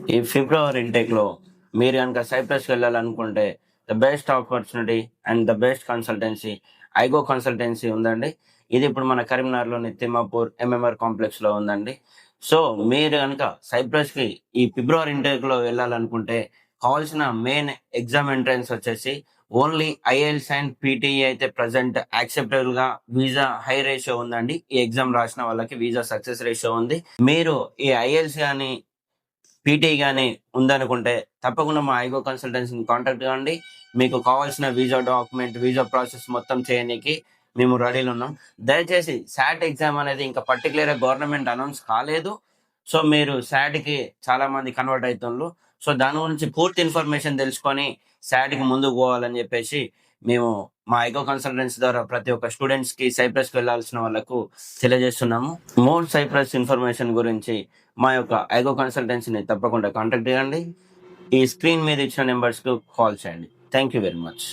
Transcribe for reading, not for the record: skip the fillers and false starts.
ఈ ఫిబ్రవరి ఇంటేక్‌లో మీరు గనక సైప్రస్‌కి వెళ్ళాలనుకుంటే the best opportunity and the best consultancy I go consultancy ఉందండి. ఇది ఇప్పుడు మన కరీంనగర్‌లోని తిమ్మాపూర్ ఎంఎంఆర్ కాంప్లెక్స్‌లో ఉందండి. సో, మీరు గనక సైప్రస్‌కి ఈ ఫిబ్రవరి ఇంటేక్‌లో వెళ్ళాలనుకుంటే కావాల్సిన మెయిన్ ఎగ్జామ్ ఎంట్రన్స్ వచ్చేసి ఓన్లీ ఐఎల్టీఎస్ అండ్ పీటీఈ అయితే ప్రెజెంట్ యాక్సెప్టబుల్‌గా వీసా హై రేషియో ఉందండి. ఈ ఎగ్జామ్ రాసిన వాళ్ళకి వీసా సక్సెస్ రేషియో ఉంది. మీరు ఈ ఐఎల్టీఎస్ గాని పీటీ గాని ఉందనుకుంటే తప్పకుండా మా ఐగో కన్సల్టెన్సీని కాంటాక్ట్ కాండి. మీకు కావాల్సిన వీసా డాక్యుమెంట్, వీసా ప్రాసెస్ మొత్తం చేయనీకి మేము రెడీలో ఉన్నాం. దయచేసి సాట్ ఎగ్జామ్ అనేది ఇంకా పర్టిక్యులర్‌గా గవర్నమెంట్ అనౌన్స్ కాలేదు. సో, మీరు సాట్‌కి చాలా మంది కన్వర్ట్ అయితుండ్రు. సో, దాని గురించి పూర్తి ఇన్ఫర్మేషన్ తెలుసుకొని సాట్‌కి ముందుకు పోవాలని చెప్పేసి మేము మా ఐగో కన్సల్టెన్సీ ద్వారా ప్రతి ఒక్క స్టూడెంట్స్‌కి సైప్రస్‌కి వెళ్ళాల్సిన వాళ్ళకు తెలియజేస్తున్నాము. మోర్ సైప్రస్ ఇన్ఫర్మేషన్ గురించి మా యొక్క ఐగో కన్సల్టెన్సీని తప్పకుండా కాంటాక్ట్ చేయండి. ఈ స్క్రీన్ మీద ఇచ్చిన నెంబర్స్‌కు కాల్ చేయండి. Thank you very much.